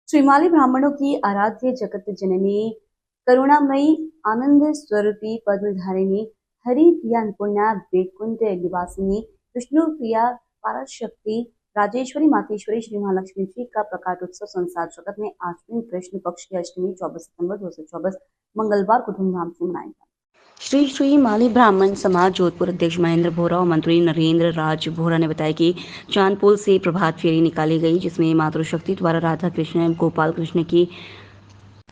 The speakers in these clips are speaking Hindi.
श्रीमाली ब्राह्मणों की आराध्य जगत जननी करुणामयी आनंद स्वरूपी पद्मधारिणी हरि प्रिया अन्नपूर्णा वैकुंठ निवासिनी विष्णु प्रिया पराशक्ति राजेश्वरी मातेश्वरी श्री महालक्ष्मी जी का प्रकाटोत्सव संसार जगत में आश्विन कृष्ण पक्ष की अष्टमी 24 सितंबर 2024 मंगलवार को धूमधाम से मनाया गया। श्री माली ब्राह्मण समाज जोधपुर अध्यक्ष महेंद्र बोरा और मंत्री नरेंद्र राज बोरा ने बताया कि चांदपोल से प्रभात फेरी निकाली गई, जिसमें मातृशक्ति द्वारा राधा कृष्ण एवं गोपाल कृष्ण की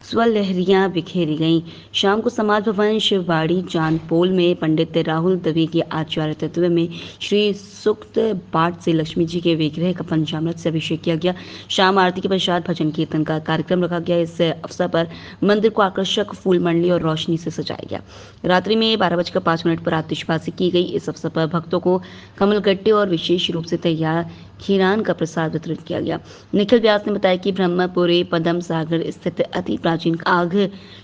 स्वलहरियां बिखेरी गईं। शाम को समाज भवन शिववाड़ी चांदपोल में पंडित राहुल दवे के आचार्यत्व में श्री सूक्त पाठ से लक्ष्मी जी के विग्रह का पंचामृत से अभिषेक किया गया। शाम आरती के पश्चात भजन कीर्तन का कार्यक्रम रखा गया। इस अवसर पर मंदिर को आकर्षक फूल मंडली और रोशनी से सजाया गया। रात्रि में 12:05 पर आतिशबाजी की गई। इस अवसर पर भक्तों को कमलगट्टे और विशेष रूप से तैयार खीरान का प्रसाद वितरित किया गया। निखिल व्यास ने बताया कि ब्रह्मपुरी पदम सागर स्थित अति प्राचीन आग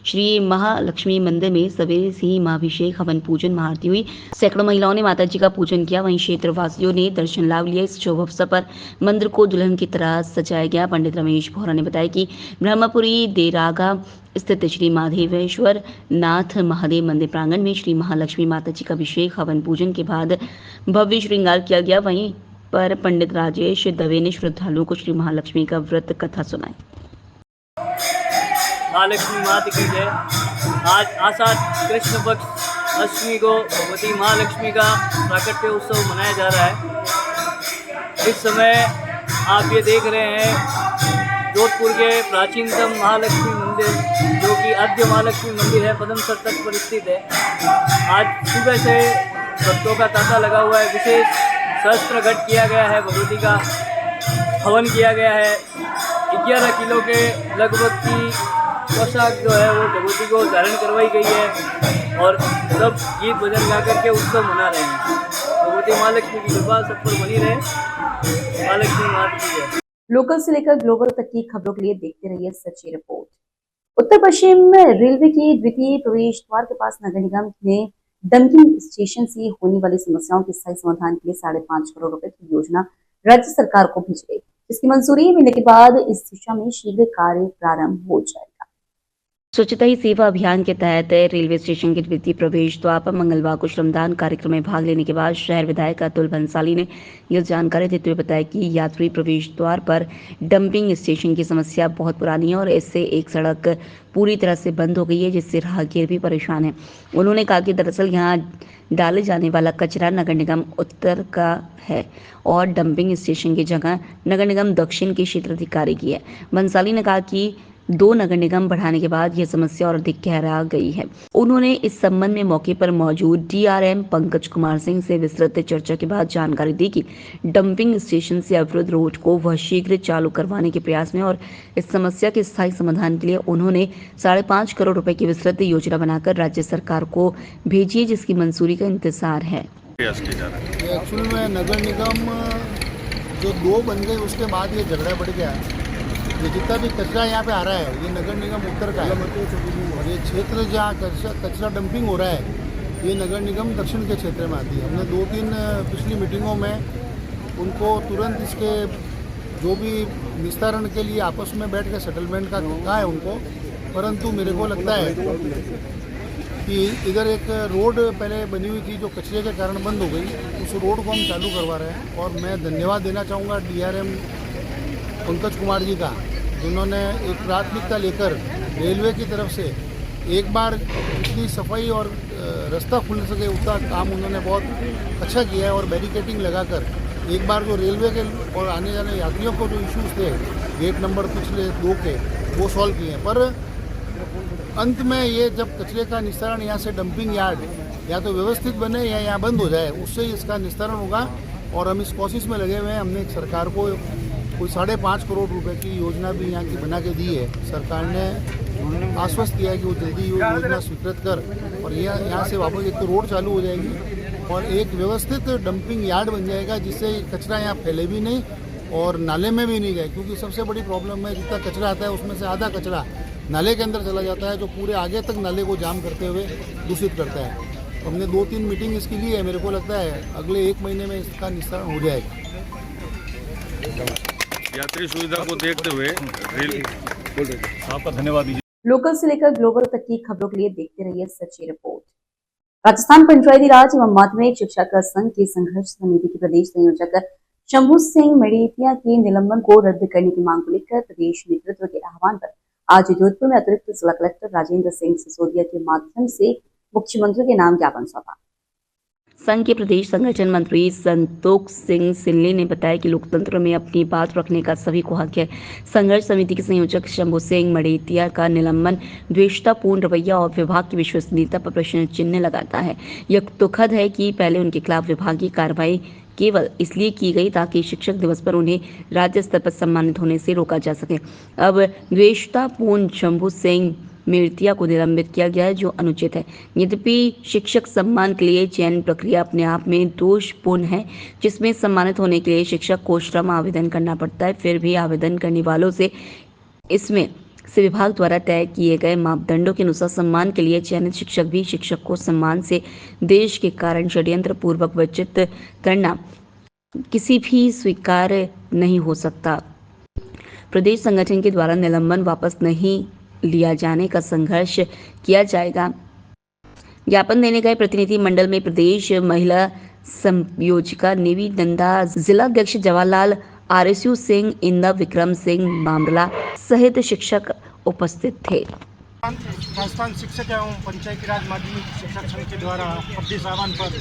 श्री महालक्ष्मी मंदिर में सवेरे से ही महाभिषेक हवन पूजन महाआरती हुई। सैकड़ों महिलाओं ने माता जी का पूजन किया। वहीं क्षेत्रवासियों ने दर्शन लाभ लिया। इस शुभ अवसर पर मंदिर को दुल्हन की तरह सजाया गया। पंडित रमेश बोरा ने बताया कि ब्रह्मपुरी देरागा स्थित श्री माधवेश्वर नाथ महादेव मंदिर प्रांगण में श्री महालक्ष्मी माता जी का अभिषेक हवन पूजन के बाद भव्य श्रृंगार किया गया। वहीं पर पंडित राजेश दवे ने श्रद्धालुओं को श्री महालक्ष्मी का व्रत कथा सुनाई। महालक्ष्मी माता की जय। आज आषाढ़ कृष्ण पक्ष अष्टमी को भगवती महालक्ष्मी का प्राकट्य उत्सव मनाया जा रहा है। इस समय आप ये देख रहे हैं जोधपुर के प्राचीनतम महालक्ष्मी मंदिर, जो कि आद्य महालक्ष्मी मंदिर है, पदमसर तट पर स्थित है। आज सुबह से भक्तों का तांता लगा हुआ है। विशेष सहस्त्र घट किया गया है, भगवती का हवन किया गया है। 11 किलो के लगभग की पोशाक जो है वो भगवती को धारण करवाई गई है और सब गीत भजन गा करके उत्सव मना रहे हैं। भगवती महालक्ष्मी की कृपा सब पर बनी रहे। महालक्ष्मी माता की जय। लोकल से लेकर ग्लोबल तक की खबरों के लिए देखते रहिए सच्ची रिपोर्ट। उत्तर पश्चिम रेलवे के द्वितीय प्रवेश द्वार के पास नगर निगम ने डंपिंग स्टेशन से होने वाली समस्याओं के स्थायी समाधान के लिए 5.5 करोड़ रुपए की योजना राज्य सरकार को भेजी गई, जिसकी मंजूरी मिलने के बाद इस दिशा में शीघ्र कार्य प्रारंभ हो जाएगा। स्वच्छता ही सेवा अभियान के तहत रेलवे स्टेशन के द्वितीय प्रवेश द्वार पर मंगलवार को श्रमदान कार्यक्रम में भाग लेने के बाद शहर विधायक अतुल बंसाली ने यह जानकारी देते हुए बताया कि यात्री प्रवेश द्वार पर डंपिंग स्टेशन की समस्या बहुत पुरानी है और इससे एक सड़क पूरी तरह से बंद हो गई है, जिससे राहगीर भी परेशान है। उन्होंने कहा कि दरअसल यहाँ डाले जाने वाला कचरा नगर निगम उत्तर का है और डंपिंग स्टेशन की जगह नगर निगम दक्षिण के क्षेत्राधिकारी की है। बंसाली ने कहा कि 2 नगर निगम बढ़ाने के बाद यह समस्या और अधिक गहरा गई है। उन्होंने इस संबंध में मौके पर मौजूद डीआरएम पंकज कुमार सिंह से विस्तृत चर्चा के बाद जानकारी दी कि डंपिंग स्टेशन से अवरुद्ध रोड को वह शीघ्र चालू करवाने के प्रयास में और इस समस्या के स्थायी समाधान के लिए उन्होंने 5.5 करोड़ रुपए की विस्तृत योजना बनाकर राज्य सरकार को भेजी है, जिसकी मंजूरी का इंतजार है। एक्चुअली में नगर निगम जो 2 बन गए उसके बाद ये झगड़ा बढ़ गया। ये जितना भी कचरा यहाँ पे आ रहा है ये नगर निगम उत्तर का है और ये क्षेत्र जहाँ कचरा डंपिंग हो रहा है ये नगर निगम दक्षिण के क्षेत्र में आती है। हमने 2-3 पिछली मीटिंगों में उनको तुरंत इसके जो भी निस्तारण के लिए आपस में बैठ के सेटलमेंट का कहा है उनको, परंतु मेरे को लगता है कि इधर एक रोड पहले बनी हुई थी जो कचरे के कारण बंद हो गई, उस रोड को हम चालू करवा रहे हैं। और मैं धन्यवाद देना चाहूँगा डीआरएम पंकज कुमार जी का, जिन्होंने एक प्राथमिकता लेकर रेलवे की तरफ से एक बार इतनी सफाई और रास्ता खुल सके उसका काम उन्होंने बहुत अच्छा किया है और बैरिकेटिंग लगाकर एक बार जो रेलवे के और आने जाने यात्रियों को जो इश्यूज थे गेट नंबर पिछले 2 के वो सॉल्व किए हैं। पर अंत में ये जब कचरे का निस्तारण यहाँ से डंपिंग यार्ड या तो व्यवस्थित बने या यहाँ बंद हो जाए, उससे इसका निस्तारण होगा और हम इस कोशिश में लगे हुए हैं। हमने सरकार को कोई 5.5 करोड़ रुपए की योजना भी यहाँ की बना के दी है। सरकार ने आश्वस्त किया है कि वो जल्दी योजना स्वीकृत कर और यहाँ से वापस एक तो रोड चालू हो जाएगी और एक व्यवस्थित डंपिंग यार्ड बन जाएगा, जिससे कचरा यहाँ फैले भी नहीं और नाले में भी नहीं जाए। क्योंकि सबसे बड़ी प्रॉब्लम है जितना कचरा आता है उसमें से आधा कचरा नाले के अंदर चला जाता है, जो पूरे आगे तक नाले को जाम करते हुए दूषित करता है। तो हमने 2-3 मीटिंग इसके लिए है। मेरे को लगता है अगले 1 महीने में इसका निस्तारण हो जाएगा। यात्री सुविधा को देखते हुए रेल आपका धन्यवाद दीजिए। लोकल से लेकर ग्लोबल तक की खबरों के लिए देखते रहिए सच्ची रिपोर्ट। राजस्थान पंचायती राज एवं माध्यमिक शिक्षक संघ की संघर्ष समिति के प्रदेश संयोजक शंभू सिंह मेड़िया के निलंबन को रद्द करने की मांग को लेकर प्रदेश नेतृत्व के आह्वान पर आज जोधपुर में अतिरिक्त जिला कलेक्टर राजेंद्र सिंह सिसोदिया के माध्यम से मुख्यमंत्री के नाम ज्ञापन सौंपा। संघ के प्रदेश संगठन मंत्री संतोष सिंह सिल्ली ने बताया कि लोकतंत्र में अपनी बात रखने का सभी को हक है। संघर्ष समिति के संयोजक शंभू सिंह मेड़िया का निलंबन द्वेषतापूर्ण रवैया और विभाग की विश्वसनीयता पर प्रश्न चिन्ह लगाता है। यह दुखद है कि पहले उनके खिलाफ विभागीय कार्रवाई केवल इसलिए की गई ताकि शिक्षक दिवस पर उन्हें राज्य स्तर पर सम्मानित होने से रोका जा सके। अब द्वेषतापूर्ण शंभू सिंह मेड़िया को निलंबित किया गया है, जो अनुचित है। यद्यपि शिक्षक सम्मान के लिए चयन प्रक्रिया अपने आप में दोषपूर्ण है, जिसमें सम्मानित होने के लिए शिक्षक को श्रम आवेदन करना पड़ता है। फिर भी आवेदन करने वालों से इसमें से विभाग द्वारा तय किए गए मापदंडों के अनुसार सम्मान के लिए चयनित शिक्षक भी शिक्षक को सम्मान से देश के कारण षड्यंत्र पूर्वक वंचित करना किसी भी स्वीकार्य नहीं हो सकता। प्रदेश संगठन के द्वारा निलंबन वापस नहीं लिया जाने का संघर्ष किया जाएगा। ज्ञापन देने गए प्रतिनिधि मंडल में प्रदेश महिला संयोजिका नेवी नंदा, जिला अध्यक्ष जवाहरलाल, आरएसयू सिंह, इंदा विक्रम सिंह मामला सहित शिक्षक उपस्थित थे। राजस्थान शिक्षक एवं पंचायती राज माध्यमिक शिक्षक संघ के द्वारा प्रदेश आह्वान पर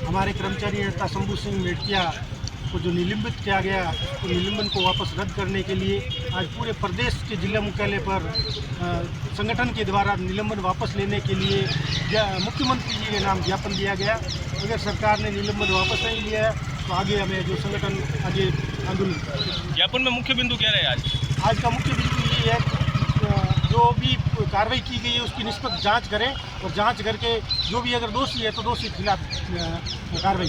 हमारे कर्मचारी नेता शंभू सिंह मेड़िया को जो निलंबित किया गया, तो निलंबन को वापस रद्द करने के लिए आज पूरे प्रदेश के जिला मुख्यालय पर संगठन के द्वारा निलंबन वापस लेने के लिए मुख्यमंत्री जी के नाम ज्ञापन दिया गया। अगर सरकार ने निलंबन वापस नहीं लिया तो आगे हमें जो संगठन आगे आंदोलन। ज्ञापन में मुख्य बिंदु क्या रहे आज का मुख्य बिंदु ये है, जो भी कार्रवाई की गई है उसकी निष्पक्ष जांच करें और जांच करके जो भी अगर दोषी है तो दोषी के खिलाफ कार्रवाई।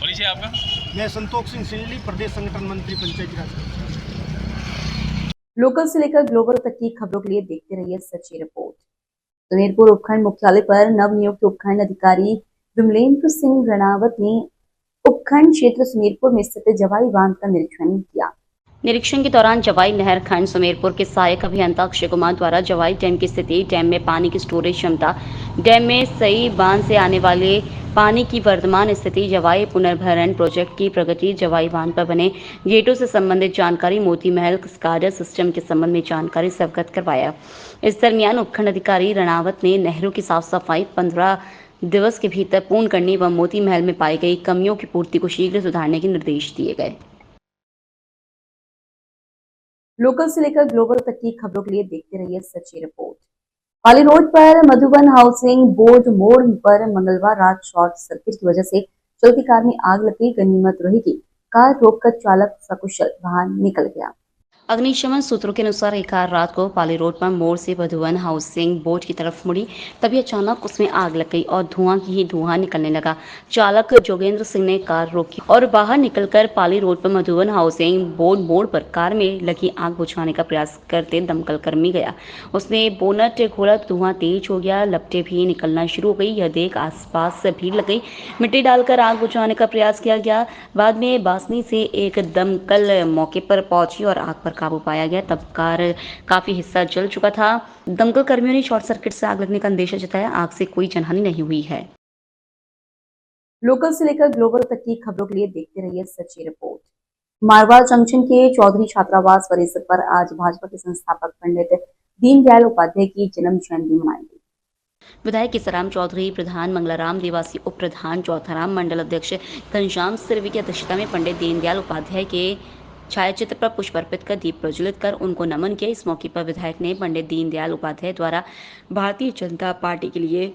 परिचय आपका? मैं संतोष सिंह सिल्ली, प्रदेश संगठन मंत्री पंचायती राज। लोकल से लेकर ग्लोबल तक की खबरों के लिए देखते रहिए सच्ची रिपोर्ट। सुमेरपुर उपखंड मुख्यालय पर नवनियुक्त उपखंड अधिकारी विमलेंद्र सिंह रणावत ने उपखंड क्षेत्र सुमेरपुर में स्थित जवाई बांध का निरीक्षण किया। निरीक्षण के दौरान जवाई नहर खंड सुमेरपुर के सहायक अभियंता अक्षय कुमार द्वारा जवाई डैम की स्थिति, डैम में पानी की स्टोरेज क्षमता, डैम में सही बांध से आने वाले पानी की वर्तमान स्थिति, जवाई पुनर्भरण प्रोजेक्ट की प्रगति, जवाई बांध पर बने गेटों से संबंधित जानकारी, मोती महल स्काडर सिस्टम के संबंध में जानकारी से अवगत करवाया। इस दरमियान उपखंड अधिकारी रणावत ने नहरों की साफ सफाई 15 दिवस के भीतर पूर्ण करने व मोती महल में पाई गई कमियों की पूर्ति को शीघ्र सुधारने के निर्देश दिए गए। लोकल से लेकर ग्लोबल तक की खबरों के लिए देखते रहिए सच्ची रिपोर्ट। पाली रोड पर मधुबन हाउसिंग बोर्ड मोड़ पर मंगलवार रात शॉर्ट सर्किट की वजह से चलती कार में आग लग गई। गनीमत रही कि कार रोककर चालक सकुशल बाहर निकल गया। अग्निशमन सूत्रों के अनुसार एक कार रात को पाली रोड पर मोड़ से मधुबन हाउसिंग बोर्ड की तरफ मुड़ी, तभी अचानक उसमें आग लग गई और धुआं ही धुआं निकलने लगा। चालक जोगेंद्र सिंह ने कार रोकी और बाहर निकलकर पाली रोड पर मधुबन हाउसिंग बोर्ड मोड़ पर कार में लगी आग बुझाने का प्रयास करते दमकल कर्मी गया। उसने बोनट खोला, धुआं तेज हो गया, लपटें भी निकलना शुरू हो गई। यह देख आसपास से भीड़ लग गई। मिट्टी डालकर आग बुझाने का प्रयास किया गया। बाद में बासनी से एक दमकल मौके पर पहुंची और आग पर काबू पाया गया। तब कार काफी हिस्सा जल चुका था। दमकल कर्मियों ने शॉर्ट सर्किट से आग लगने का अंदेशा जताया। आग से कोई जनहानि नहीं हुई है। लोकल से लेकर ग्लोबल तक की खबरों के लिए देखते रहिए सच्ची रिपोर्ट। मारवाड़ जंक्शन के चौधरी छात्रावास परिसर पर आज भाजपा के संस्थापक पंडित दीनदयाल उपाध्याय की जन्म जयंती मनाई गई। विधायक किसाराम चौधरी, प्रधान मंगलाराम देवासी, उप प्रधान चौथाराम, मंडल अध्यक्ष घनश्याम सिरवी की अध्यक्षता में पंडित दीनदयाल उपाध्याय के छायाचित्र पर पुष्प अर्पित कर दीप प्रज्वलित कर उनको नमन किया। इस मौके पर विधायक ने पंडित दीनदयाल उपाध्याय द्वारा भारतीय जनता पार्टी के लिए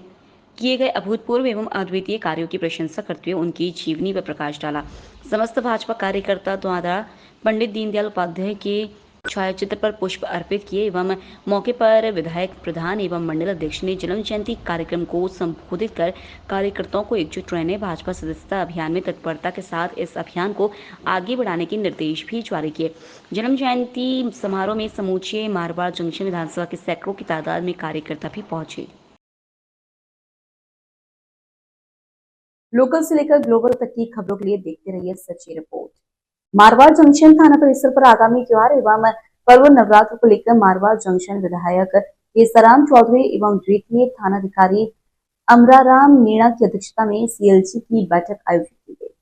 किए गए अभूतपूर्व एवं अद्वितीय कार्यों की प्रशंसा करते हुए उनकी जीवनी पर प्रकाश डाला। समस्त भाजपा कार्यकर्ता द्वारा पंडित दीनदयाल उपाध्याय के छायाचित्र पर पुष्प अर्पित किए एवं मौके पर विधायक, प्रधान एवं मंडल अध्यक्ष ने जन्म जयंती कार्यक्रम को संबोधित कर कार्यकर्ताओं को एकजुट रहने, भाजपा सदस्यता अभियान में तत्परता के साथ इस अभियान को आगे बढ़ाने के निर्देश भी जारी किए। जन्म जयंती समारोह में समूचे मारवाड़ जंक्शन विधानसभा के सैकड़ों की तादाद में कार्यकर्ता भी पहुंचे। लोकल से लेकर ग्लोबल तक की खबरों के लिए देखते रहिए सच्ची रिपोर्ट। मारवाड़ जंक्शन थाना परिसर पर आगामी त्योहार एवं पर्व नवरात्र को लेकर मारवाड़ जंक्शन विधायक केसराम चौधरी एवं द्वितीय थानाधिकारी अमराराम मीणा की अध्यक्षता में सीएलजी की बैठक आयोजित की गई।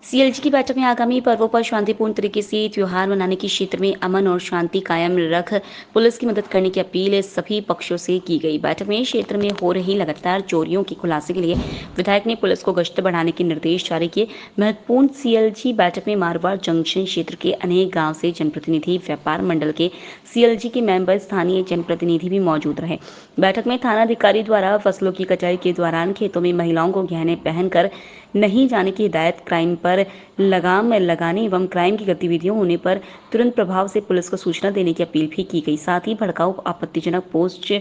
सीएलजी की बैठक में आगामी पर्वों पर शांतिपूर्ण तरीके से त्योहार मनाने के क्षेत्र में अमन और शांति कायम रख पुलिस की मदद करने की अपील सभी पक्षों से की गई। बैठक में क्षेत्र में हो रही लगातार चोरियों के खुलासे के लिए विधायक ने पुलिस को गश्त बढ़ाने के निर्देश जारी किए। महत्वपूर्ण सीएलजी बैठक में मारवाड़ जंक्शन क्षेत्र के अनेक गाँव से जनप्रतिनिधि, व्यापार मंडल के सीएलजी के मेंबर, स्थानीय जनप्रतिनिधि भी मौजूद रहे। बैठक में थानाधिकारी द्वारा फसलों की कटाई के दौरान खेतों में महिलाओं को गहने पहनकर नहीं जाने की हिदायत, क्राइम पर लगाम लगाने एवं क्राइम की गतिविधियों होने पर तुरंत प्रभाव से पुलिस को सूचना देने की अपील भी की गई। साथ ही भड़काऊ, आपत्तिजनक पोस्ट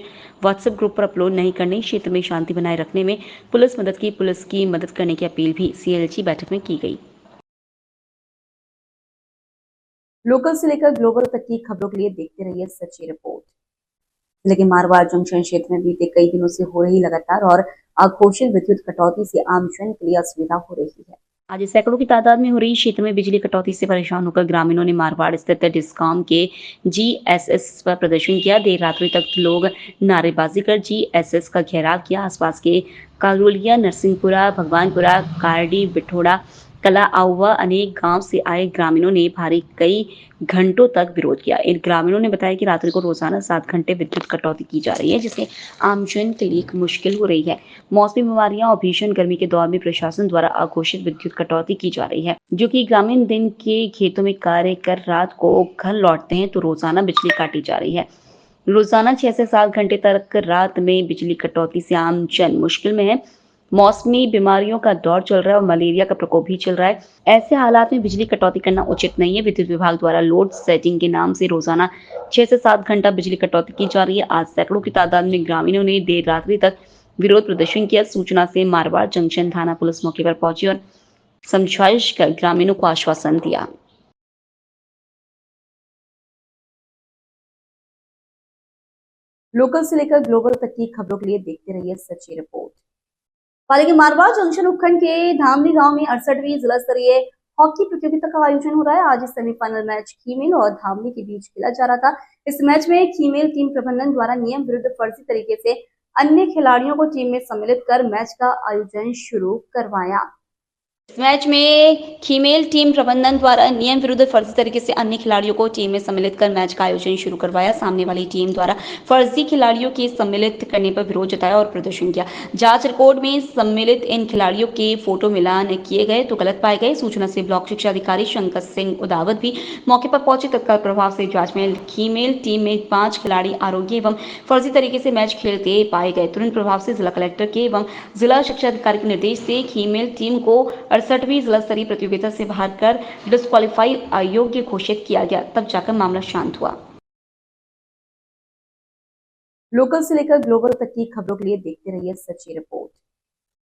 व्हाट्सएप ग्रुप पर अपलोड नहीं करने, क्षेत्र में शांति बनाए रखने में पुलिस की मदद करने की अपील भी सीएलजी बैठक में की गई। लोकल से लेकर ग्लोबल तक की खबरों के लिए देखते रहिए सच्ची रिपोर्ट। जिले के मारवाड़ जंक्शन क्षेत्र में बीते कई दिनों से हो रही लगातार और अघोषित विद्युत कटौती से आमजन के लिए असुविधा हो रही है। आज सैकड़ों की तादाद में हो रही क्षेत्र में बिजली कटौती से परेशान होकर ग्रामीणों ने मारवाड़ स्थित डिस्कॉम के जीएसएस पर प्रदर्शन किया। देर रात्रि तक लोग नारेबाजी कर जीएसएस का घेराव किया। आसपास के कारोलिया, नरसिंहपुरा, भगवानपुरा, कारडी, बिठोड़ा, कला, आउवा अनेक गांव से आए ग्रामीणों ने भारी कई घंटों तक विरोध किया। इन ग्रामीणों ने बताया कि रात्रि को रोजाना 7 घंटे विद्युत कटौती की जा रही है, जिससे आमजन के लिए मुश्किल हो रही है। मौसमी बीमारियां और भीषण गर्मी के दौर में प्रशासन द्वारा अघोषित विद्युत कटौती की जा रही है, जो कि ग्रामीण दिन के खेतों में कार्य कर रात को घर लौटते हैं तो रोजाना बिजली काटी जा रही है। रोजाना 6 से 7 घंटे तक रात में बिजली कटौती से आमजन मुश्किल में है। मौसमी बीमारियों का दौर चल रहा है और मलेरिया का प्रकोप भी चल रहा है। ऐसे हालात में बिजली कटौती करना उचित नहीं है। विद्युत विभाग द्वारा लोड सेटिंग के नाम से रोजाना 6 से 7 घंटा बिजली कटौती की जा रही है। आज सैकड़ों की तादाद में ग्रामीणों ने देर रात्रि तक विरोध प्रदर्शन किया। सूचना से मारवाड़ जंक्शन थाना पुलिस मौके पर पहुंची और समझाइश कर ग्रामीणों को आश्वासन दिया। लोकल से लेकर ग्लोबल तक की खबरों के लिए देखते रहिए सच्ची रिपोर्ट। पाली के मारवाड़ जंक्शन उपखंड के धामली गांव में 68वीं जिला स्तरीय हॉकी प्रतियोगिता का आयोजन हो रहा है। आज सेमीफाइनल मैच खीमेल और धामली के बीच खेला जा रहा था। इस मैच में खीमेल टीम प्रबंधन द्वारा नियम विरुद्ध फर्जी तरीके से अन्य खिलाड़ियों को टीम में सम्मिलित कर मैच का आयोजन शुरू करवाया। इस मैच में खीमेल टीम प्रबंधन द्वारा नियम विरुद्ध फर्जी तरीके से अन्य खिलाड़ियों को टीम में सम्मिलित कर मैच का आयोजन शुरू करवाया। सामने वाली टीम द्वारा फर्जी खिलाड़ियों के सम्मिलित करने पर विरोध जताया और प्रदर्शन किया। जांच रिकॉर्ड में सम्मिलित इन खिलाड़ियों के फोटो मिलान किए गए तो गलत पाए गए। सूचना से ब्लॉक शिक्षा अधिकारी शंकर सिंह उदावत भी मौके पर पहुंचे। तत्काल प्रभाव से जांच में खीमेल टीम में 5 खिलाड़ी आरोग्य एवं फर्जी तरीके से मैच खेलते पाए गए। तुरंत प्रभाव से जिला कलेक्टर के एवं जिला शिक्षा अधिकारी के निर्देश से खीमेल टीम को 68वीं जिला स्तरीय प्रतियोगिता से बाहर कर डिस्क्वालीफाई अयोग्य घोषित किया गया। तब जाकर मामला शांत हुआ। लोकल से लेकर ग्लोबल तक की खबरों के लिए देखते रहिए सच्ची रिपोर्ट।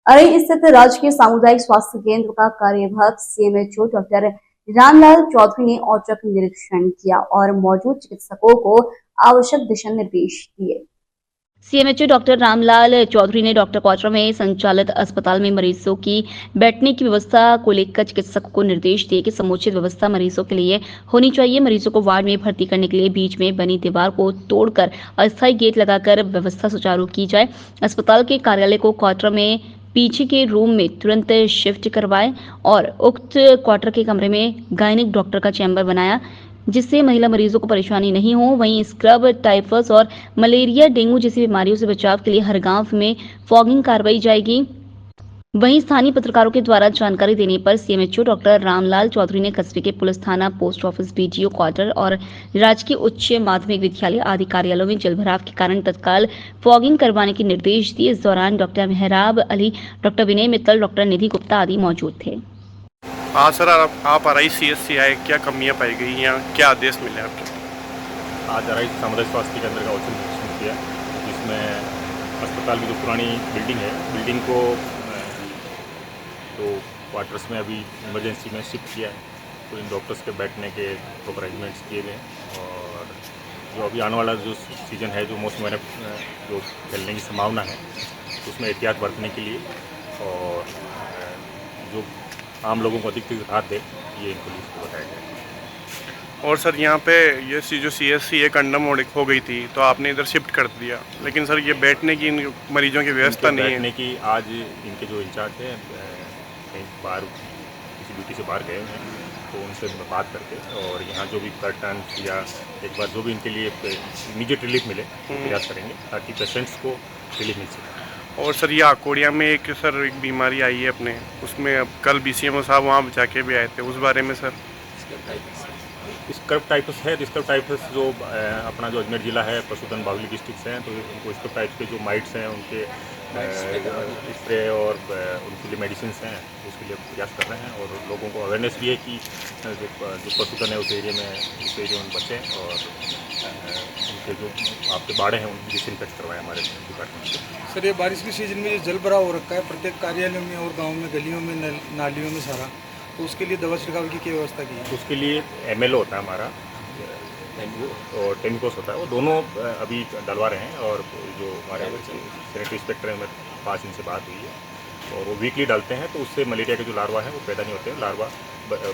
अरई स्थित राजकीय सामुदायिक स्वास्थ्य केंद्र का कार्यवाहक सीएमएचओ डॉक्टर रामलाल चौधरी ने औचक निरीक्षण किया और मौजूद चिकित्सकों को आवश्यक दिशा निर्देश दिए। सीएमएचओ डॉक्टर रामलाल चौधरी ने डॉक्टर क्वार्टर में संचालित अस्पताल में मरीजों की बैठने की व्यवस्था को लेकर चिकित्सकों को निर्देश दिए कि समुचित व्यवस्था मरीजों के लिए होनी चाहिए। मरीजों को वार्ड में भर्ती करने के लिए बीच में बनी दीवार को तोड़कर अस्थायी गेट लगाकर व्यवस्था सुचारू की जाए। अस्पताल के कार्यालय को क्वार्टर में पीछे के रूम में तुरंत शिफ्ट करवाए और उक्त क्वार्टर के कमरे में गायनिक डॉक्टर का चैम्बर बनाया, जिससे महिला मरीजों को परेशानी नहीं हो। वहीं स्क्रब, टाइफस और मलेरिया, डेंगू जैसी बीमारियों से बचाव के लिए हर गांव में फॉगिंग करवाई जाएगी। वहीं स्थानीय पत्रकारों के द्वारा जानकारी देने पर सीएमएचओ डॉक्टर रामलाल चौधरी ने कस्बे के पुलिस थाना, पोस्ट ऑफिस, बीडीओ क्वार्टर और राजकीय उच्च माध्यमिक विद्यालय आदि कार्यालयों में जलभराव के कारण तत्काल फॉगिंग करवाने के निर्देश दिए। इस दौरान डॉक्टर मेहराब अली, डॉक्टर विनय मित्तल, डॉक्टर निधि गुप्ता आदि मौजूद थे। हाँ सर, आप आरई सीएससी आए, क्या कमियां पाई गई या क्या आदेश मिले आपके? आज आरई सामुदायिक स्वास्थ्य केंद्र का औचक निरीक्षण किया, जिसमें अस्पताल की जो पुरानी बिल्डिंग है, बिल्डिंग को तो क्वार्टर्स में अभी इमरजेंसी में शिफ्ट किया है। तो इन डॉक्टर्स के बैठने के प्रॉपर अरेंजमेंट्स किए गए और जो अभी आने वाला जो सीज़न है, जो मौसम में जो फैलने की संभावना है, उसमें एहतियात बरतने के लिए और जो आम लोगों को अधिक से राहत दे, ये इन पुलिस को बताया गया। और सर यहाँ पे ये जो CSC है कंडम हो गई थी तो आपने इधर शिफ्ट कर दिया, लेकिन सर ये बैठने की इन मरीजों की व्यवस्था नहीं है। बैठने की आज इनके जो इंचार्ज हैं कहीं बाहर किसी ड्यूटी से बाहर गए हैं, तो उनसे बात करके और यहाँ जो भी कर्टन या एक बार जो भी इनके लिए इमीडिएट रिलीफ मिले प्रयास करेंगे ताकि पेशेंट्स को रिलीफ मिल सके। और सर ये आकोड़िया में एक बीमारी आई है अपने, उसमें अब कल BCMO साहब वहाँ जाके भी आए थे, उस बारे में सर? स्कर्ब टाइफस है, तो स्कर्ब टाइफस जो अपना जो अजमेर ज़िला है, पशुधन बावली डिस्ट्रिक्ट हैं, तो उनको स्कर्ब टाइप के जो माइट्स हैं उनके स्प्रे और उनके लिए मेडिसिन हैं, उसके लिए प्रयास कर रहे हैं। और लोगों को अवेयरनेस भी है कि जो पशुधन है उस एरिया में बचें और उनके जो आपके बाड़े हैं उनको डिसइंफेक्ट करवाएं हमारे डिपार्टमेंट से। सर ये बारिश के सीजन में जो जल भराव हो रखा है प्रत्येक कार्यालयों में और गाँव में, गलियों में, नालियों में सारा, तो उसके लिए दवा छिड़काव की क्या व्यवस्था की है? उसके लिए MLO होता है हमारा और टेमिकोस होता है, वो दोनों अभी डलवा रहे हैं। और जो हमारे सैनिटरी इंस्पेक्टर हैं, 5 दिन से बात हुई है और वो वीकली डालते हैं, तो उससे मलेरिया के जो लार्वा है वो पैदा नहीं होते हैं, लार्वा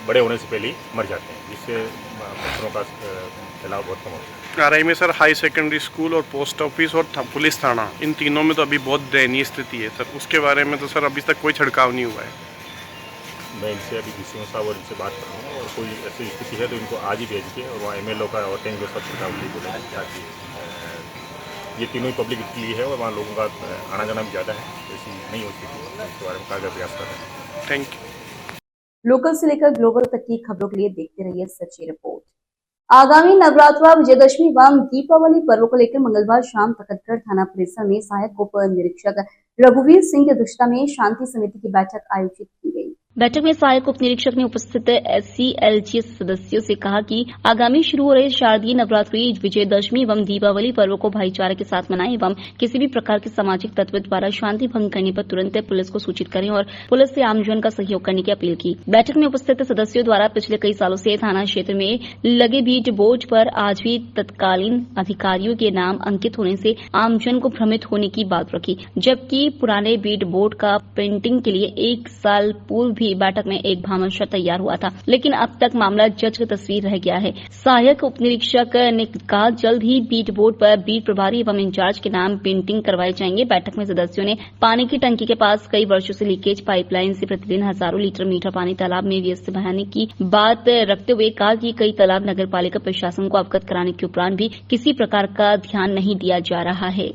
बड़े होने से पहले ही मर जाते हैं, जिससे मच्छरों का फैलाव बहुत कम होता है। RI में सर हाई सेकेंडरी स्कूल और पोस्ट ऑफिस और पुलिस थाना, इन तीनों में तो अभी बहुत दयनीय स्थिति है सर, उसके बारे में तो सर अभी तक कोई छिड़काव नहीं हुआ है। मैं इनसे अभी BCMO साहब और इनसे बात करूँगा और कोई ऐसी स्थिति है तो इनको आज ही भेज के और वहाँ MLO का और टेंगो सब छिड़काव के लिए बोलेंगे, ताकि ये तीनों ही पब्लिक के लिए है और वहाँ लोगों का आना जाना भी ज़्यादा है, ऐसी नहीं हो स्थिति, इसके बारे में कारगर प्रयास कर रहे हैं। Thank you. लोकल से लेकर ग्लोबल तक की खबरों के लिए देखते रहिए सच्ची रिपोर्ट। आगामी नवरात्रा, विजयदशमी एवं दीपावली पर्व को लेकर मंगलवार शाम तखतगढ़ थाना परिसर में सहायक उप निरीक्षक रघुवीर सिंह की अध्यक्षता में शांति समिति की बैठक आयोजित की गई। बैठक में सहायक उप निरीक्षक ने उपस्थित SCLG सदस्यों से कहा कि आगामी शुरू हो रहे शारदीय नवरात्रि, विजयदशमी एवं दीपावली पर्व को भाईचारे के साथ मनाएं एवं किसी भी प्रकार के सामाजिक तत्व द्वारा शांति भंग करने पर तुरंत पुलिस को सूचित करें और पुलिस से आमजन का सहयोग करने की अपील की। बैठक में उपस्थित सदस्यों द्वारा पिछले कई सालों से थाना क्षेत्र में लगे बीट बोर्ड पर आज भी तत्कालीन अधिकारियों के नाम अंकित होने से आमजन को भ्रमित होने की बात रखी, जबकि पुराने बीट बोर्ड का प्रिंटिंग के लिए 1 साल पूर्व भी बैठक में एक भामाशाह तैयार हुआ था, लेकिन अब तक मामला जज की तस्वीर रह गया है। सहायक उप निरीक्षक ने कहा जल्द ही बीट बोर्ड पर बीट प्रभारी एवं इंचार्ज के नाम पेंटिंग करवाए जाएंगे। बैठक में सदस्यों ने पानी की टंकी के पास कई वर्षों से लीकेज पाइपलाइन से प्रतिदिन हजारों लीटर मीठा पानी तालाब में व्यस्त बहाने की बात रखते हुए कहा कि कई तालाब नगर पालिका प्रशासन को अवगत कराने के उपरांत भी किसी प्रकार का ध्यान नहीं दिया जा रहा है।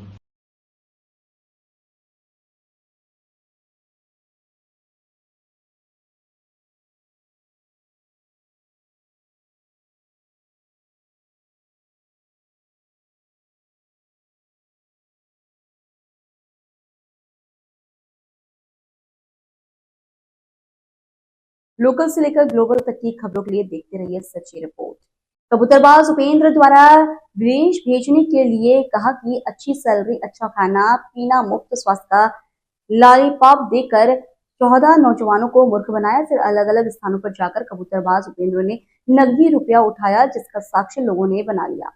लोकल से लेकर ग्लोबल तक की खबरों के लिए देखते रहिए सच्ची रिपोर्ट। कबूतरबाज उपेंद्र द्वारा विदेश भेजने के लिए कहा कि अच्छी सैलरी, अच्छा खाना पीना, मुफ्त स्वास्थ्य का लॉलीपॉप देकर 14 नौजवानों को मूर्ख बनाया। फिर अलग अलग स्थानों पर जाकर कबूतरबाज उपेंद्र ने नकदी रुपया उठाया, जिसका साक्ष्य लोगों ने बना लिया।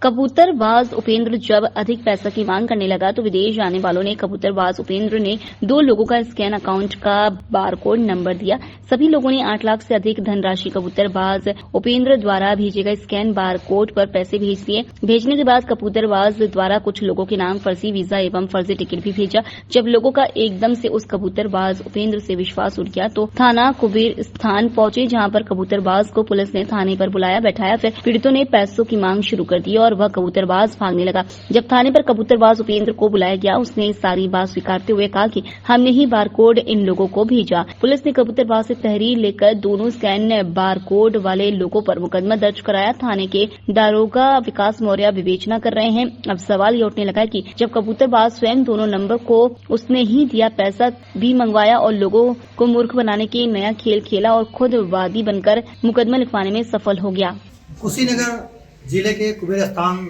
कबूतरबाज उपेंद्र जब अधिक पैसा की मांग करने लगा तो विदेश जाने वालों ने कबूतरबाज उपेंद्र ने 2 लोगों का स्कैन अकाउंट का बारकोड नंबर दिया। सभी लोगों ने 8 लाख से अधिक धनराशि कबूतरबाज उपेंद्र द्वारा भेजे गए स्कैन बारकोड पर पैसे भेज दिए। भेजने के बाद कबूतरबाज द्वारा कुछ लोगों के नाम फर्जी वीजा एवं फर्जी टिकट भी भेजा। जब लोगों का एकदम से उस कबूतरबाज उपेंद्र से विश्वास उठ गया तो थाना कुबेर स्थान पहुंचे, जहां पर कबूतरबाज को पुलिस ने थाने पर बुलाया बैठाया। फिर पीड़ितों ने पैसों की मांग शुरू कर दी और वह कबूतरबाज भागने लगा। जब थाने पर कबूतरबाज उपेंद्र को बुलाया गया, उसने सारी बात स्वीकारते हुए कहा कि हमने ही बारकोड इन लोगों को भेजा। पुलिस ने कबूतरबाज से तहरीर लेकर दोनों स्कैन बारकोड वाले लोगों पर मुकदमा दर्ज कराया। थाने के दारोगा विकास मौर्य विवेचना कर रहे हैं। अब सवाल ये उठने लगा कि जब कबूतरबाज स्वयं दोनों नंबर को उसने ही दिया, पैसा भी मंगवाया और लोगों को मूर्ख बनाने की नया खेल खेला और खुद वादी बनकर मुकदमा लिखवाने में सफल हो गया। कुशीनगर जिले के कुबेर स्थान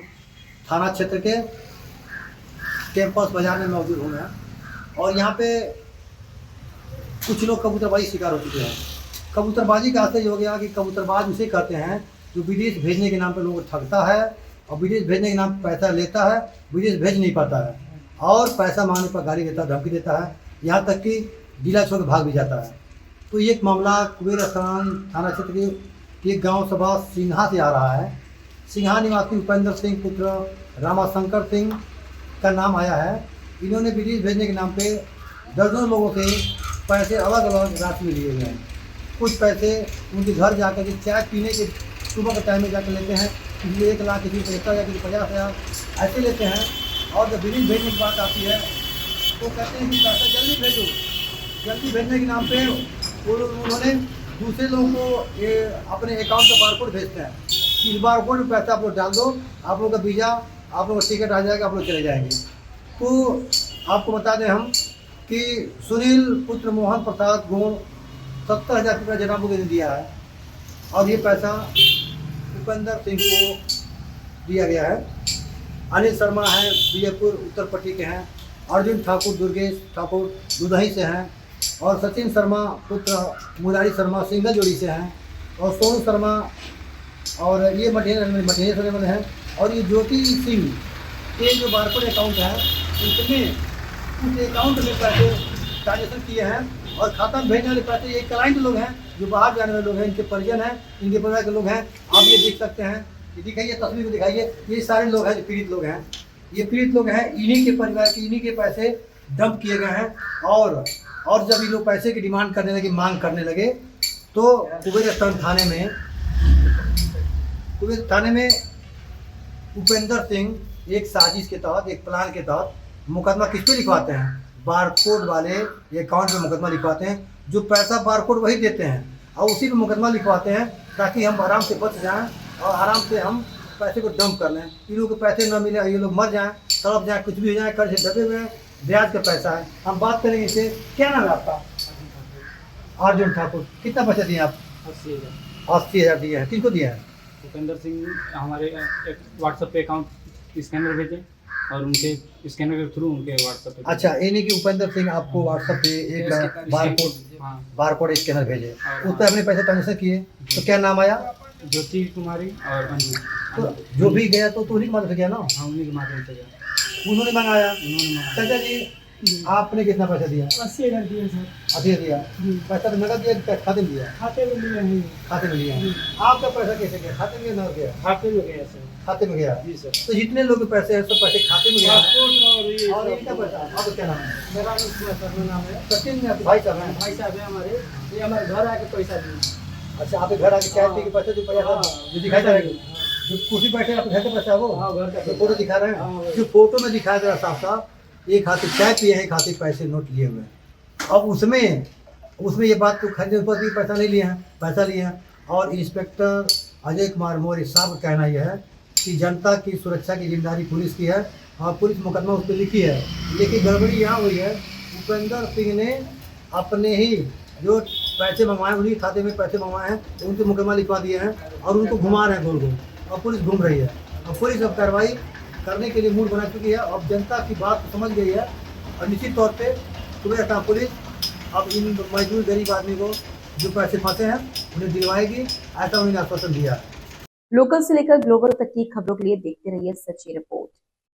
थाना क्षेत्र के कैंपस बाजार में मौजूद हूँ मैं, और यहाँ पे कुछ लोग कबूतरबाजी शिकार हो चुके हैं। कबूतरबाजी का असर ये हो गया कि कबूतरबाज उसे कहते हैं जो विदेश भेजने के नाम पे लोगों को ठगता है और विदेश भेजने के नाम पे पैसा लेता है, विदेश भेज नहीं पाता है और पैसा मांगने पर गाली देता है, धमकी देता है, यहाँ तक कि जिला छोड़ के भाग भी जाता है। तो ये एक मामला कुबेर स्थान थाना क्षेत्र के एक गांव सभा सिंघा से आ रहा है। सिंघा निवासी उपेंद्र सिंह पुत्र रामाशंकर सिंह का नाम आया है। इन्होंने विदेश भेजने के नाम पे दर्जनों लोगों से पैसे अलग अलग राशि में लिए हुए हैं। कुछ पैसे उनके घर जाकर के चाय पीने के सुबह के टाइम में जाकर लेते हैं, किसी 1 लाख, किसी 50,000, किसी 50,000 ऐसे लेते हैं। और जब विदेश भेजने की बात आती है तो कहते हैं कि पैसा जल्दी भेजो। जल्दी भेजने के नाम पे उन्होंने दूसरे लोगों को ये अपने अकाउंट का बारकोड भेजते हैं। इस बारकोड में पैसा आप लोग डाल दो, आप लोग का वीज़ा, आप लोग का टिकट आ जाएगा, आप लोग चले जाएंगे। तो आपको बता दें हम कि सुनील पुत्र मोहन प्रसाद गोड़ 70,000 रुपया जनाबों ने दिया है और ये पैसा उपेंद्र सिंह को दिया गया है। अनिल शर्मा हैं, विजयपुर उत्तर पट्टी के हैं। अर्जुन ठाकुर दुर्गेश ठाकुर दुदही से हैं और सचिन शर्मा पुत्र मुरारी शर्मा सिंगल जोड़ी से हैं और सोनू शर्मा और ये मठेर से हैं। और ये ज्योति सिंह के जो बारकोड अकाउंट है उसमें उस अकाउंट में पैसे ट्रांजेक्शन किए हैं और खाता में भेजने वाले पैसे ये क्लाइंट लोग हैं जो बाहर जाने वाले लोग हैं, इनके परिजन हैं, इनके परिवार के लोग हैं। आप ये देख सकते हैं, ये दिखाइए, तस्वीर को दिखाइए। ये सारे लोग हैं जो पीड़ित लोग हैं, ये पीड़ित लोग हैं, इन्हीं के परिवार के, इन्हीं के पैसे डंप किए गए हैं। और जब ये लोग पैसे की डिमांड करने लगे, मांग करने लगे, तो कुबेर स्थान थाने में उपेंद्र सिंह एक साजिश के तहत, एक प्लान के तहत मुकदमा किस पे लिखवाते हैं? बारकोड वाले अकाउंट में मुकदमा लिखवाते हैं। जो पैसा बारकोड वही देते हैं और उसी पे मुकदमा लिखवाते हैं ताकि हम आराम से बच जाएं और आराम से हम पैसे को डंप कर लें। इन लोगों को पैसे न मिले, ये लोग मर जाएं, तड़प जाएं, कुछ भी हो जाए, कर्ज से दबे हुए हैं, ब्याज का पैसा है। हम बात करेंगे इससे। क्या नाम है आपका? अर्जुन ठाकुर। कितना पैसा दिए आप? 80,000 दिए हैं। किनको दिया है? उपेंद्र सिंह हमारे एक व्हाट्सएप पे अकाउंट स्कैनर भेजे और उनके स्कैनर के थ्रू उनके व्हाट्सएप पे। अच्छा, ये नहीं कि उपेंद्र सिंह आपको व्हाट्सएप पे एक बारकोड स्कैनर भेजे, उस पर अपने पैसे ट्रांजेक्शन किए, तो क्या नाम आया? ज्योति कुमारी और अंजू। तो जो भी गया तो उन्हीं के माध्यम से गया ना? हाँ, उन्हीं के माध्यम से गया। उन्होंने मंगाया। चाचा जी, आपने कितना पैसा दिया? 80,000 दिए सर। 80 दिया। पैसा तो नगद दिया कि खाते में दिया? खाते में लिए हैं। खाते में लिया। आपका पैसा कैसे गया? खाते में नगद गया? खाते में गया सर। खाते में गया जी सर। तो जितने लोग के पैसे हैं सब पैसे खाते में गया और ये इनका पैसा? आपका क्या नाम है? मेरा नाम है सचिन में भाई साहब हैं? भाई साहब है हमारे, ये हमारे घर आके पैसा दिए। अच्छा, आपके घर आके चाय पी के पैसे जो पैसा जो दिखाई दे रहा है, जो कुर्सी बैठे आपके घर का पैसा है वो? हाँ, घर का। जो फोटो दिखा रहे हैं, जो फोटो में दिखाया जा रहा साफ साफ, एक हाथ से चाय पिए हैं, एक हाथ से पैसे नोट लिए हुए हैं। अब उसमें ये बात तो खरीदने पर भी पैसा नहीं लिए हैं, पैसा लिए हैं। और इंस्पेक्टर अजय कुमार मौर्य साहब का कहना यह है कि जनता की सुरक्षा की जिम्मेदारी पुलिस की है और पुलिस मुकदमा उस पर लिखी है। लेकिन गड़बड़ी यहाँ हुई है, उपेंद्र सिंह ने अपने ही जो पैसे मंगवाए, उन्हीं खाते में पैसे मंगवाए हैं, तो उनके मुकदमा लिखवा दिए हैं और उनको घुमा रहे हैं गोल गोल, और पुलिस घूम रही है। और पुलिस अब कार्रवाई करने के लिए मूड बना चुकी है। अब जनता की बात समझ गई है और निश्चित तौर पे कुबेर स्थान पुलिस अब इन मजदूर गरीब आदमी को जो पैसे फंसे हैं उन्हें दिलवाएगी, ऐसा उन्होंने आश्वासन दिया है। लोकल से लेकर ग्लोबल तक की खबरों के लिए देखते रहिए सच्ची रिपोर्ट।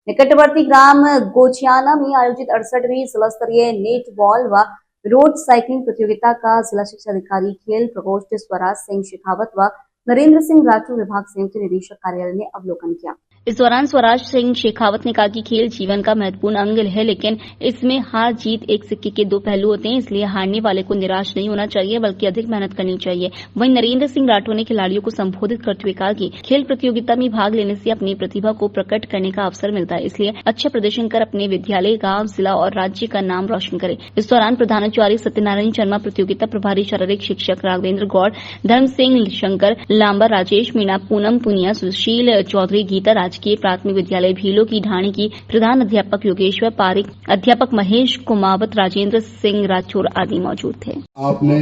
निकटवर्ती ग्राम गोचियाना में आयोजित 68वीं जिला स्तरीय नेट बॉल व रोड साइकिलिंग प्रतियोगिता का जिला शिक्षा अधिकारी खेल प्रकोष्ठ स्वराज सिंह शेखावत व नरेंद्र सिंह राठौर विभाग संयुक्त निदेशक कार्यालय ने अवलोकन किया। इस दौरान स्वराज सिंह शेखावत ने कहा कि खेल जीवन का महत्वपूर्ण अंग है, लेकिन इसमें हार जीत एक सिक्के के दो पहलू होते हैं, इसलिए हारने वाले को निराश नहीं होना चाहिए बल्कि अधिक मेहनत करनी चाहिए। वहीं नरेंद्र सिंह राठौर ने खिलाड़ियों को संबोधित करते हुए कहा कि खेल प्रतियोगिता में भाग लेने से अपनी प्रतिभा को प्रकट करने का अवसर मिलता है, इसलिए अच्छा प्रदर्शन कर अपने विद्यालय, गांव, जिला और राज्य का नाम रोशन करें। इस दौरान प्रधानाचार्य सत्यनारायण शर्मा, प्रतियोगिता प्रभारी शारीरिक शिक्षक राघवेंद्र गौड़, धर्म सिंह, शंकर लांबर, राजेश मीणा, पूनम पुनिया, सुशील चौधरी, गीता राजकीय प्राथमिक विद्यालय भीलो की ढाणी की प्रधान अध्यापक योगेश्वर पारिक, अध्यापक महेश कुमावत, राजेंद्र सिंह राठौर आदि मौजूद थे। आपने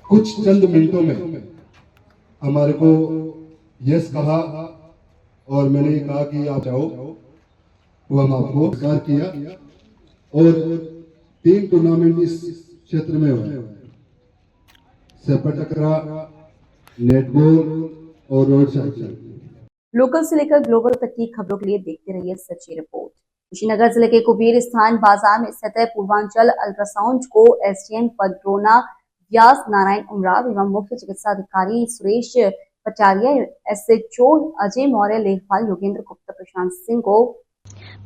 कुछ चंद मिनटों में हमारे को यस कहा और मैंने कहा कि आप जाओ, वो हम आपको स्वीकार किया और 3 टूर्नामेंट इस क्षेत्र में हुए, सेपटकरा, नेटबॉल और रोड साइकिलिंग। लोकल से लेकर ग्लोबल तक की खबरों के लिए देखते रहिए सच्ची रिपोर्ट। कुशीनगर जिले के कुबेर स्थान बाजार में स्थित पूर्वांचल अल्ट्रासाउंड को एसडीएम पद्रोना व्यास नारायण उमराव एवं मुख्य चिकित्सा अधिकारी सुरेश पटारिया, एसएचओ अजय मौर्य, लेखपाल योगेंद्र गुप्ता, प्रशांत सिंह को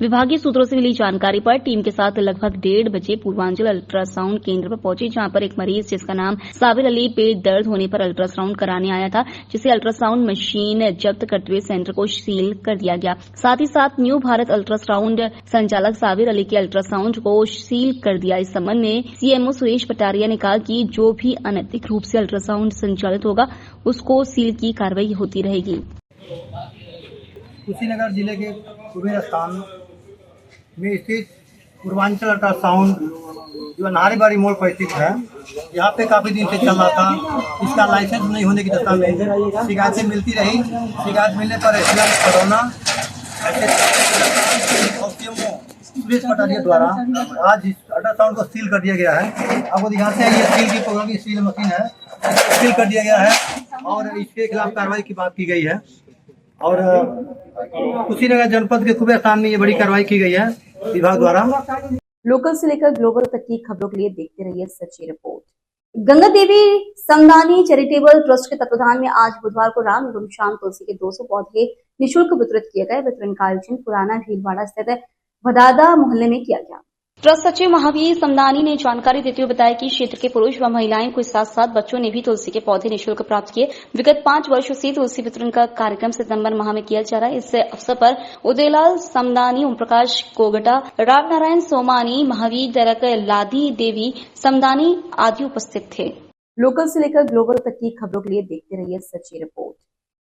विभागीय सूत्रों से मिली जानकारी पर टीम के साथ लगभग 1:30 बजे पूर्वांचल अल्ट्रासाउंड केंद्र पर पहुंचे, जहां पर एक मरीज जिसका नाम साबिर अली पेट दर्द होने पर अल्ट्रासाउंड कराने आया था, जिसे अल्ट्रासाउंड मशीन जब्त करते हुए सेंटर को सील कर दिया गया। साथ ही साथ न्यू भारत अल्ट्रासाउंड संचालक साबिर अली के अल्ट्रासाउंड को सील कर दिया। इस संबंध में सीएमओ सुरेश पटारिया ने कहा कि जो भी अनैतिक रूप से अल्ट्रासाउंड संचालित होगा उसको सील की कार्रवाई होती रहेगी। कुशीनगर जिले के कुबेर स्थान में स्थित पूर्वांचल अल्ट्रासाउंड जो नारीबाड़ी मोड़ पर स्थित है, यहाँ पे काफ़ी दिन से चल रहा था। इसका लाइसेंस नहीं होने की दशा में शिकायतें मिलती रही। शिकायत मिलने पर एसडीएम पटौना सुरेश पटारिया द्वारा आज इस अल्ट्रासाउंड को सील कर दिया गया है। आपको दिखाते हैं, ये सील की प्रोग्राम की सील मशीन है, सील कर दिया गया है और इसके खिलाफ कार्रवाई की बात की गई है। और कुशीनगर जनपद के कुबेर स्थान में ये बड़ी कार्रवाई की गई है विभाग द्वारा। लोकल से लेकर ग्लोबल तक की खबरों के लिए देखते रहिए सच्ची report. Ganga Devi Samdani charitable trust के तत्वाधान में आज बुधवार को राम एवं श्याम तुलसी के 200 पौधे निःशुल्क वितरित किए गए। वितरण का आयोजन पुराना भीलवाड़ा स्थित भदादा मोहल्ले में किया गया। ट्रस्ट सचिव महावीर समदानी ने जानकारी देते हुए बताया कि क्षेत्र के पुरुष व महिलाएं के साथ साथ बच्चों ने भी तुलसी के पौधे निःशुल्क प्राप्त किए। विगत 5 वर्षों से तुलसी वितरण का कार्यक्रम सितंबर माह में किया जा रहा है। इस अवसर पर उदयलाल समदानी, ओम प्रकाश कोगटा, राम नारायण सोमानी, महावीर दरक, लादी देवी समदानी आदि उपस्थित थे। लोकल से लेकर ग्लोबल तक की खबरों के लिए देखते रहिए सच्ची रिपोर्ट।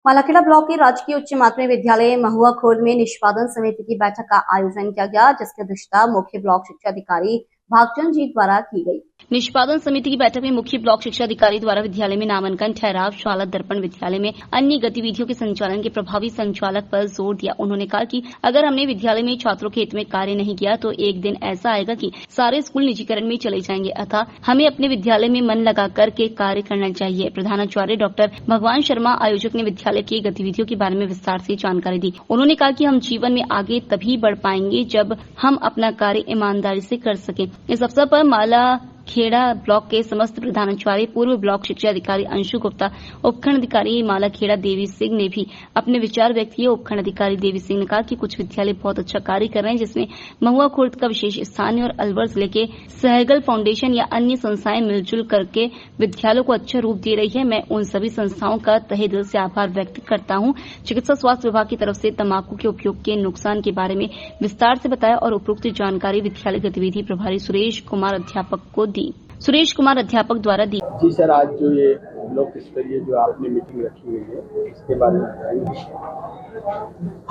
मालाखेड़ा ब्लॉक के राजकीय उच्च माध्यमिक विद्यालय महुआ खुर्द में निष्पादन समिति की बैठक का आयोजन किया गया, जिसकी अध्यक्षता मुख्य ब्लॉक शिक्षा अधिकारी भागचंद जी द्वारा की गई। निष्पादन समिति की बैठक में मुख्य ब्लॉक शिक्षा अधिकारी द्वारा विद्यालय में नामांकन, ठहराव, शाला दर्पण, विद्यालय में अन्य गतिविधियों के संचालन के प्रभावी संचालक पर जोर दिया। उन्होंने कहा कि अगर हमने विद्यालय में छात्रों के हित में कार्य नहीं किया तो एक दिन ऐसा आएगा कि सारे स्कूल निजीकरण में चले जाएंगे। अतः हमें अपने विद्यालय में मन लगा करके कार्य करना चाहिए। प्रधानाचार्य डॉक्टर भगवान शर्मा आयोजक ने विद्यालय की गतिविधियों के बारे में विस्तार से जानकारी दी। उन्होंने कहा कि हम जीवन में आगे तभी बढ़ पाएंगे जब हम अपना कार्य ईमानदारी से कर सकें। इस अवसर पर मालाखेड़ा ब्लॉक के समस्त प्रधानाचार्य, पूर्व ब्लॉक शिक्षा अधिकारी अंशु गुप्ता, उपखंड अधिकारी मालाखेड़ा देवी सिंह ने भी अपने विचार व्यक्त किए। उपखंड अधिकारी देवी सिंह ने कहा कि कुछ विद्यालय बहुत अच्छा कार्य कर रहे हैं, जिसमें महुआ खुर्द का विशेष स्थान है और अलवर जिले के सहगल फाउंडेशन या अन्य संस्थाएं मिलजुल करके विद्यालयों को अच्छा रूप दे रही है। मैं उन सभी संस्थाओं का तहे दिल से आभार व्यक्त करता हूं। चिकित्सा स्वास्थ्य विभाग की तरफ से तंबाकू के उपयोग के नुकसान के बारे में विस्तार से बताया और उपरोक्त जानकारी विद्यालय गतिविधि प्रभारी सुरेश कुमार अध्यापक द्वारा दी। जी सर, आज जो ये ब्लॉक स्तरीय जो आपने मीटिंग रखी हुई है इसके बारे में बताएंगे।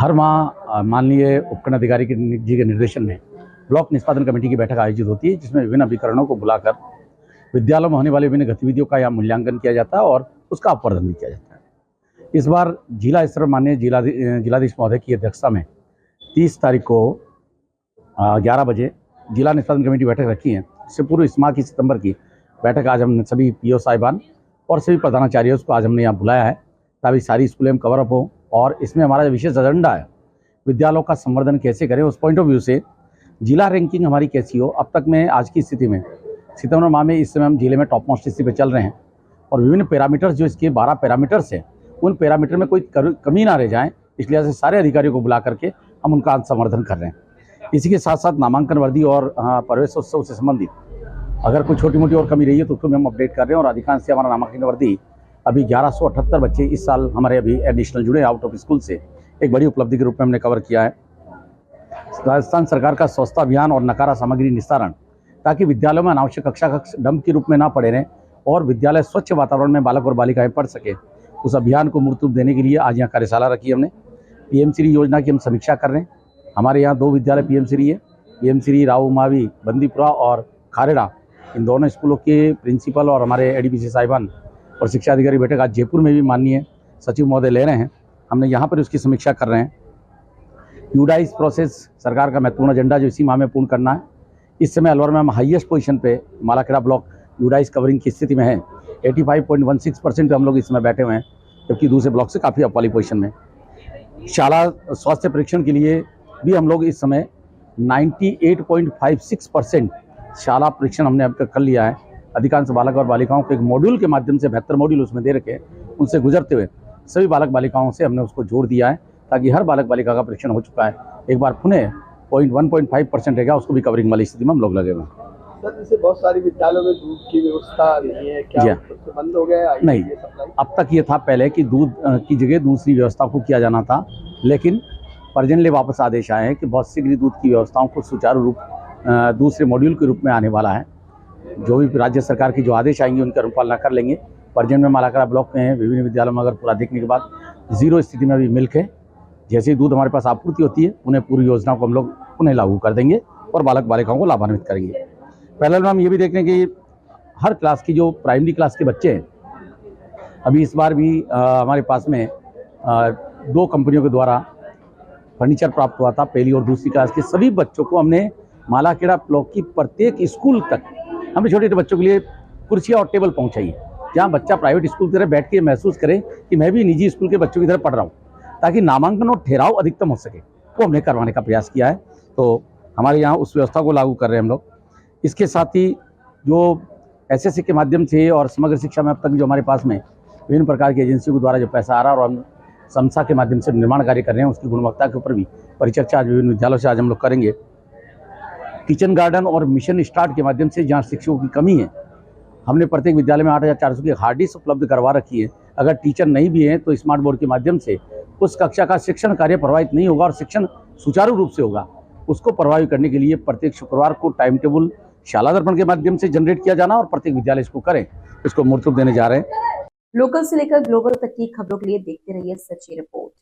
हर माह माननीय उपखंड अधिकारी जी के निर्देशन में ब्लॉक निष्पादन कमेटी की बैठक आयोजित होती है, जिसमें विभिन्न अभिकरणों को बुलाकर विद्यालयों में होने वाले विभिन्न गतिविधियों का यहाँ मूल्यांकन किया जाता है और उसका अपर्दन भी किया जाता है। इस बार जिला स्तर माननीय जिलाधीश महोदय की अध्यक्षता में 30 तारीख को 11 बजे जिला निष्पादन कमेटी बैठक रखी है। इससे पूर्व इस माह की सितंबर की बैठक आज हमने सभी पीओ साहिबान और सभी प्रधानाचार्यों को आज हमने यहाँ बुलाया है ताकि सारी स्कूलें में कवर अप हो। और इसमें हमारा विशेष एजेंडा है विद्यालयों का संवर्धन कैसे करें, उस पॉइंट ऑफ व्यू से जिला रैंकिंग हमारी कैसी हो। अब तक में आज की स्थिति में सितंबर माह में इस समय हम जिले में टॉप मोस्ट स्थिति पर चल रहे हैं और विभिन्न पैरामीटर्स जो इसके 12 पैरामीटर्स हैं उन पैरामीटर में कोई कमी ना रह जाए, इसलिए से सारे अधिकारियों को बुला करके हम उनका संवर्धन कर रहे हैं। इसी के साथ साथ नामांकन वर्दी और प्रवेशोत्सव से संबंधित अगर कोई छोटी मोटी और कमी रही है तो उसको भी हम अपडेट कर रहे हैं और अधिकांश से हमारा नामांकन वर्दी अभी 1178 बच्चे इस साल हमारे अभी एडिशनल जुड़े आउट ऑफ स्कूल से, एक बड़ी उपलब्धि के रूप में हमने कवर किया है। राजस्थान सरकार का स्वच्छता अभियान और नकारा सामग्री निस्तारण, ताकि विद्यालयों में अनावश्यक कक्षा डंप के रूप में ना पड़े रहें और विद्यालय स्वच्छ वातावरण में बालक और बालिकाएं पढ़ सके, उस अभियान को मूर्त रूप देने के लिए आज यहाँ कार्यशाला रखी हमने। पीएम श्री योजना की हम समीक्षा कर रहे हैं। हमारे यहाँ 2 विद्यालय पीएम श्री है, पीएम श्री राव मावी बंदीपुरा और खारेड़ा, इन दोनों स्कूलों के प्रिंसिपल और हमारे एडीपीसी साहिबान और शिक्षा अधिकारी बैठक आज जयपुर में भी माननीय सचिव महोदय ले रहे हैं। हमने यहाँ पर उसकी समीक्षा कर रहे हैं। यूडाइस प्रोसेस सरकार का महत्वपूर्ण एजेंडा जो इसी माह में पूर्ण करना है। इस समय अलवर में हम हाईएस्ट पोजीशन पे मालाखेड़ा ब्लॉक यूडाइस कवरिंग की स्थिति में है। 85.16% पे हम लोग इस समय बैठे हुए हैं, जबकि दूसरे ब्लॉक से काफ़ी अप वाली पोजीशन में। शाला स्वास्थ्य परीक्षण के लिए भी हम लोग इस समय 98.56% शाला परीक्षण हमने अब तक कर लिया है। अधिकांश बालक और बालिकाओं को एक मॉड्यूल के माध्यम से 72 मॉड्यूल उसमें दे रखे हैं, उनसे गुजरते हुए सभी बालक बालिकाओं से हमने उसको जोड़ दिया है ताकि हर बालक बालिका का परीक्षण हो चुका है। एक बार पुनः 1.5% रहेगा, उसको भी कवरिंग वाली स्थिति में हम लोग लगे हुए हैं। सर, जैसे बहुत सारे विद्यालयों में दूध की व्यवस्था नहीं है, क्या बंद हो गया है? नहीं, अब तक ये था पहले कि दूध की जगह दूसरी व्यवस्था को किया जाना था, लेकिन प्रेजेंटली वापस आदेश आए हैं कि बहुत शीघ्र दूध की व्यवस्थाओं को सुचारू रूप दूसरे मॉड्यूल के रूप में आने वाला है। जो भी राज्य सरकार की जो आदेश आएंगे उनकी अनुपालना कर लेंगे। प्रेजेंट में मालाखेड़ा ब्लॉक में है, विभिन्न विद्यालयों में अगर पूरा देखने के बाद 0 स्थिति में अभी मिल्क है। जैसे ही दूध हमारे पास आपूर्ति होती है, उन्हें पूरी योजना को हम लोग उन्हें लागू कर देंगे और बालक बालिकाओं को लाभान्वित करेंगे। पहले हम ये भी देख रहे हैं कि हर क्लास की जो प्राइमरी क्लास के बच्चे हैं, अभी इस बार भी हमारे पास में 2 कंपनियों के द्वारा फर्नीचर प्राप्त हुआ था। पहली और दूसरी क्लास के सभी बच्चों को हमने मालाखेड़ा ब्लॉक की प्रत्येक स्कूल तक हमने छोटे छोटे बच्चों के लिए कुर्सियाँ और टेबल पहुँचाई है, जहाँ बच्चा प्राइवेट स्कूल की तरह बैठ के महसूस करे कि मैं भी निजी स्कूल के बच्चों की तरह पढ़ रहा हूँ, ताकि नामांकन और ठहराव अधिकतम हो सके, वो हमने करवाने का प्रयास किया है। तो हमारे यहाँ उस व्यवस्था को लागू कर रहे हैं हम लोग। इसके साथ ही जो एसएससी के माध्यम से और समग्र शिक्षा में अब तक जो हमारे पास में विभिन्न प्रकार की एजेंसियों के द्वारा जो पैसा आ रहा है और हम समसा के माध्यम से निर्माण कार्य कर रहे हैं, उसकी गुणवत्ता के ऊपर भी परिचर्चा आज विभिन्न विद्यालयों से आज हम लोग करेंगे। किचन गार्डन और मिशन स्टार्ट के माध्यम से जहाँ शिक्षकों की कमी है, हमने प्रत्येक विद्यालय में 8,400 की हार्ड डिस्क उपलब्ध करवा रखी है। अगर टीचर नहीं भी हैं तो स्मार्ट बोर्ड के माध्यम से उस कक्षा का शिक्षण कार्य प्रभावित नहीं होगा और शिक्षण सुचारू रूप से होगा। उसको प्रभावित करने के लिए प्रत्येक शुक्रवार को टाइम टेबल शाला दर्पण के माध्यम से जनरेट किया जाना और प्रत्येक विद्यालय इसको करें, इसको मूर्त रूप देने जा रहे हैं। लोकल से लेकर ग्लोबल तक की खबरों के लिए देखते रहिए सच्ची रिपोर्ट।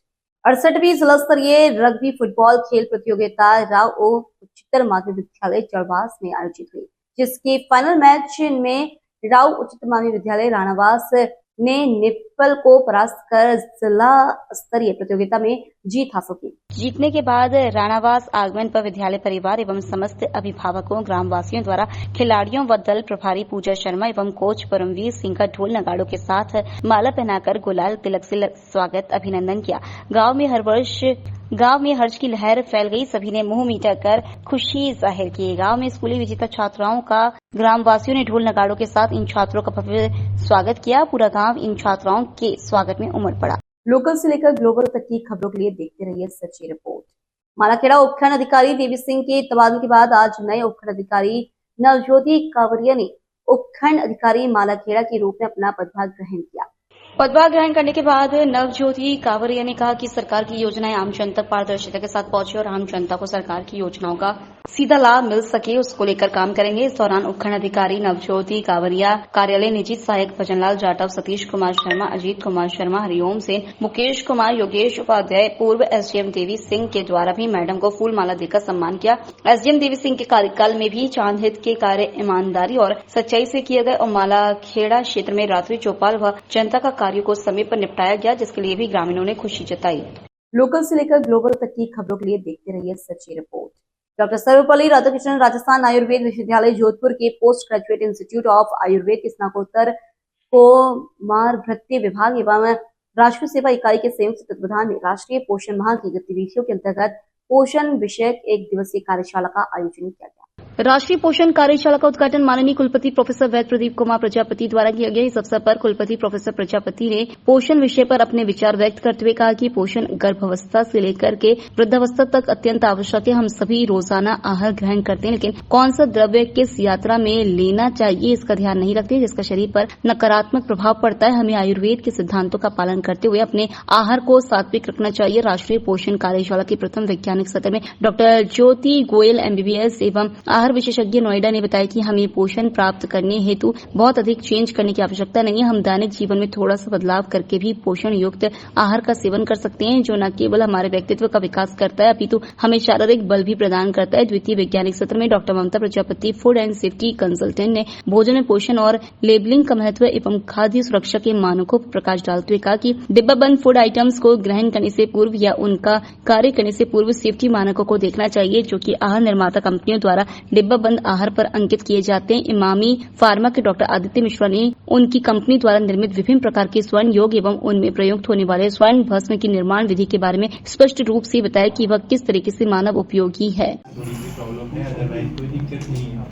68वीं जिला स्तरीय रग्बी फुटबॉल खेल प्रतियोगिता राव उच्चतर माध्यमिक विद्यालय चरवास में आयोजित हुई, जिसके फाइनल मैच में राव उच्चतर माध्यमिक विद्यालय राणावास ने निप्पल को परास्त कर जिला स्तरीय प्रतियोगिता में जीत हासिल की। जीतने के बाद राणावास आगमन पर विद्यालय परिवार एवं समस्त अभिभावकों ग्रामवासियों द्वारा खिलाड़ियों व दल प्रभारी पूजा शर्मा एवं कोच परमवीर सिंह का ढोल नगाड़ों के साथ माला पहनाकर गुलाल तिलक से स्वागत अभिनंदन किया। गांव में हर्ष की लहर फैल गई। सभी ने मुंह मीठा कर खुशी जाहिर की। गांव में स्कूली विजेता छात्राओं का ग्रामवासियों ने ढोल नगाड़ों के साथ इन छात्रों का भव्य स्वागत किया। पूरा गांव इन छात्राओं के स्वागत में उमड़ पड़ा। लोकल से लेकर ग्लोबल तक की खबरों के लिए देखते रहिए सच्ची रिपोर्ट। मालाखेड़ा उपखंड अधिकारी देवी सिंह के तबादले के बाद आज नए उपखंड अधिकारी नवज्योति कावरिया ने उपखंड अधिकारी मालाखेड़ा के रूप में अपना पदभार ग्रहण किया। पदभार ग्रहण करने के बाद नवज्योति कावरिया ने कहा कि सरकार की योजनाएं आम जन तक पारदर्शिता के साथ पहुंचे और आम जनता को सरकार की योजनाओं का सीधा लाभ मिल सके, उसको लेकर काम करेंगे। इस दौरान उपखंड अधिकारी नवज्योति कावरिया कार्यालय निजी सहायक भजनलाल जाटव, सतीश कुमार शर्मा, अजीत कुमार शर्मा, हरिओम सेन, मुकेश कुमार, योगेश उपाध्याय, पूर्व एसडीएम देवी सिंह के द्वारा भी मैडम को फूल माला देकर सम्मान किया। एसडीएम देवी सिंह के कार्यकाल में भी चांद हित के कार्य ईमानदारी और सच्चाई से किए गए और मालाखेड़ा क्षेत्र में रात्रि चौपाल व जनता का कार्य को समय पर निपटाया गया, जिसके लिए भी ग्रामीणों ने खुशी जताई। लोकल से लेकर ग्लोबल तक की खबरों के लिए देखते रहिए सच्ची रिपोर्ट। डॉक्टर सर्वपल्ली राधाकृष्णन राजस्थान आयुर्वेद विश्वविद्यालय जोधपुर के post graduate institute of Ayurveda के स्नातकोत्तर कोमार भृत्य विभाग एवं राष्ट्रीय सेवा इकाई के संयुक्त तत्वाधान में राष्ट्रीय पोषण माह की गतिविधियों के अंतर्गत पोषण विषयक 1 दिवसीय कार्यशाला का आयोजन किया गया। राष्ट्रीय पोषण कार्यशाला का उद्घाटन माननीय कुलपति प्रोफेसर वैद्य प्रदीप कुमार प्रजापति द्वारा किया गया। इस अवसर पर कुलपति प्रोफेसर प्रजापति ने पोषण विषय पर अपने विचार व्यक्त करते हुए कहा कि पोषण गर्भावस्था से लेकर के वृद्धावस्था तक अत्यंत आवश्यक है। हम सभी रोजाना आहार ग्रहण करते हैं, लेकिन कौन सा द्रव्य किस यात्रा में लेना चाहिए इसका ध्यान नहीं रखते, जिसका शरीर पर नकारात्मक प्रभाव पड़ता है। हमें आयुर्वेद के सिद्धांतों का पालन करते हुए अपने आहार को सात्विक रखना चाहिए। राष्ट्रीय पोषण कार्यशाला के प्रथम वैज्ञानिक सत्र में डॉक्टर ज्योति गोयल MBBS एवं आहार विशेषज्ञ नोएडा ने बताया कि हमें पोषण प्राप्त करने हेतु बहुत अधिक चेंज करने की आवश्यकता नहीं है। हम दैनिक जीवन में थोड़ा सा बदलाव करके भी पोषण युक्त आहार का सेवन कर सकते हैं, जो न केवल हमारे व्यक्तित्व का विकास करता है अपितु हमें शारीरिक बल भी प्रदान करता है। द्वितीय वैज्ञानिक सत्र में doctor Mamta Prajapati food and safety consultant ने भोजन में पोषण और लेबलिंग का महत्व एवं खाद्य सुरक्षा के मानकों पर प्रकाश डालते हुए कहा कि डिब्बाबंद फूड आइटम्स को ग्रहण करने से पूर्व या उनका कार्य करने से पूर्व सेफ्टी मानकों को देखना चाहिए, जो कि आहार निर्माता कंपनियों द्वारा डिब्बा बंद आहार पर अंकित किए जाते हैं। इमामी फार्मा के डॉक्टर आदित्य मिश्रा ने उनकी कंपनी द्वारा निर्मित विभिन्न प्रकार के स्वर्ण योग एवं उनमें प्रयुक्त होने वाले स्वर्ण भस्म की निर्माण विधि के बारे में स्पष्ट रूप से बताया कि वह किस तरीके से मानव उपयोगी है। प्रॉब्लम है, अदरवाइज कोई दिक्कत नहीं है,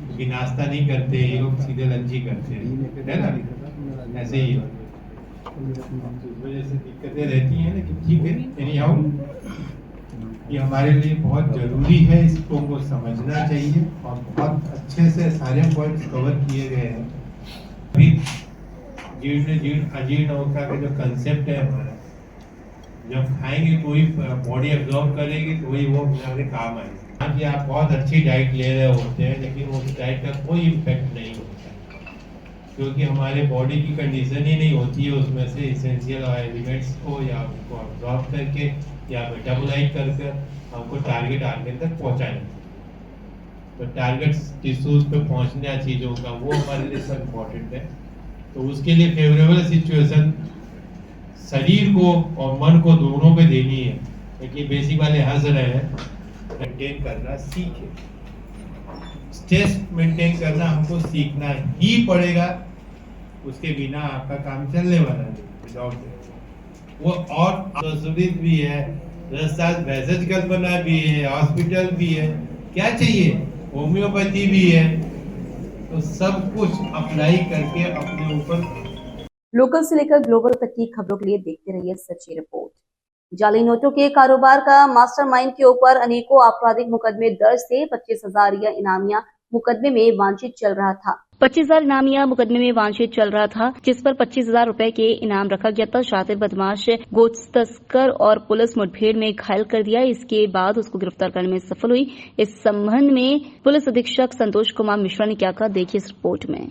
क्योंकि नाश्ता नहीं करते ये लोग, सीधे लंच ही करते हैं ना, ऐसे ही इस वजह से दिक्कतें रहती हैं। लेकिन ठीक है, एनी हाउ ये हमारे लिए बहुत ज़रूरी है, इसको को समझना चाहिए और बहुत अच्छे से सारे पॉइंट्स कवर किए गए हैं। अभी अजीर्णोका का जो कंसेप्ट है हमारा, जब खाएंगे तो ही बॉडी एब्जॉर्ब करेगी, तो वही वो हमारे काम आएगी। कि आप बहुत अच्छी डाइट ले रहे होते हैं, लेकिन उस डाइट का कोई इम्पैक्ट नहीं होता, क्योंकि हमारे बॉडी की कंडीशन ही नहीं होती है उसमें से इसेंशियल एलिमेंट्स को या उनको अब्जॉर्ब करके या मेटाबोलाइट करके हमको टारगेट ऑर्गन तक पहुँचाना। तो टारगेट टिश्यूज पे पहुँचना चीज़ों का, वो हमारे लिए सब इम्पोर्टेंट है। तो उसके लिए फेवरेबल सिचुएशन शरीर को और मन को दोनों पे देनी है। क्योंकि बेसिक वाले हंस रहे हैं, मेंटेन करना सीखे, स्ट्रेस मेंटेन करना हमको सीखना ही पड़ेगा, उसके बिना आपका काम चलने वाला नहीं। वो और सुविधा भी है, वैसेज कल्पना भी है, हॉस्पिटल भी है, क्या चाहिए, होम्योपैथी भी है, तो सब कुछ अप्लाई करके अपने ऊपर। लोकल से लेकर ग्लोबल तक की खबरों के लिए देखते रहिए सच्ची रिपोर्ट। जाली नोटों के कारोबार का मास्टरमाइंड के ऊपर अनेकों आपराधिक मुकदमे दर्ज थे। 25,000 इनामिया मुकदमे में वांछित चल रहा था। 25,000 इनामिया मुकदमे में वांछित चल रहा था, जिस पर 25,000 रुपए के इनाम रखा गया था। शातिर बदमाश गोश्त तस्कर और पुलिस मुठभेड़ में घायल कर दिया। इसके बाद उसको गिरफ्तार करने में सफल हुई। इस संबंध में पुलिस अधीक्षक संतोष कुमार मिश्रा ने क्या कहा, देखिए इस रिपोर्ट में।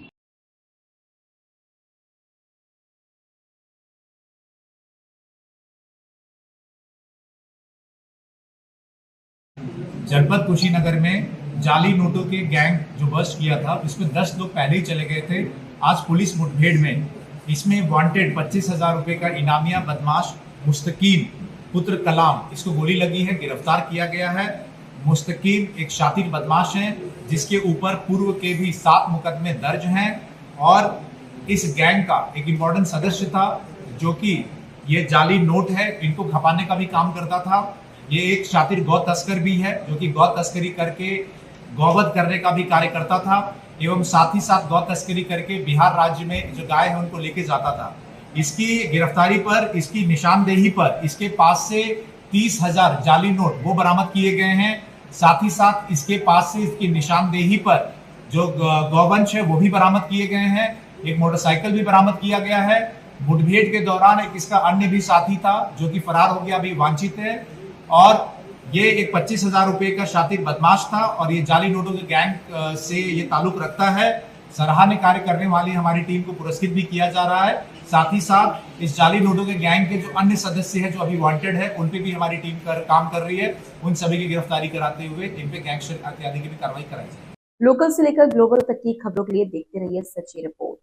जनपद कुशीनगर में जाली नोटों के गैंग जो बस्ट किया था, इसमें 10 लोग पहले ही चले गए थे। आज पुलिस मुठभेड़ में इसमें वांटेड 25,000 रुपए का इनामिया बदमाश मुस्तकीम पुत्र कलाम, इसको गोली लगी है, गिरफ्तार किया गया है। मुस्तकीम एक शातिर बदमाश है, जिसके ऊपर पूर्व के भी 7 मुकदमे दर्ज हैं और इस गैंग का एक इम्पोर्टेंट सदस्य था, जो कि ये जाली नोट है इनको खपाने का भी काम करता था। ये एक शातिर गौ तस्कर भी है, जो कि गौ तस्करी करके गौवध करने का भी कार्य करता था एवं साथ ही साथ गौ तस्करी करके बिहार राज्य में जो गाय है उनको लेके जाता था। इसकी गिरफ्तारी पर, इसकी निशानदेही पर इसके पास से 30,000 जाली नोट वो बरामद किए गए हैं। साथ ही साथ इसके पास से इसकी निशानदेही पर जो गौवंश है वो भी बरामद किए गए हैं। एक मोटरसाइकिल भी बरामद किया गया है। मुठभेड़ के दौरान एक इसका अन्य भी साथी था, जो कि फरार हो गया, अभी वांछित है। और ये एक 25,000 रुपए का शातिर बदमाश था और ये जाली नोटों के गैंग से ये ताल्लुक रखता है। सराहनीय कार्य करने वाली हमारी टीम को पुरस्कृत भी किया जा रहा है। साथ ही साथ इस जाली नोटों के गैंग के जो अन्य सदस्य हैं, जो अभी वांटेड है, उन पे भी हमारी टीम काम कर रही है। उन सभी की गिरफ्तारी कराते हुए इन पे गैंगस्टर इत्यादि की भी कार्रवाई कराई जाएगी। लोकल से लेकर ग्लोबल तक की खबरों के लिए देखते रहिए सच्ची रिपोर्ट।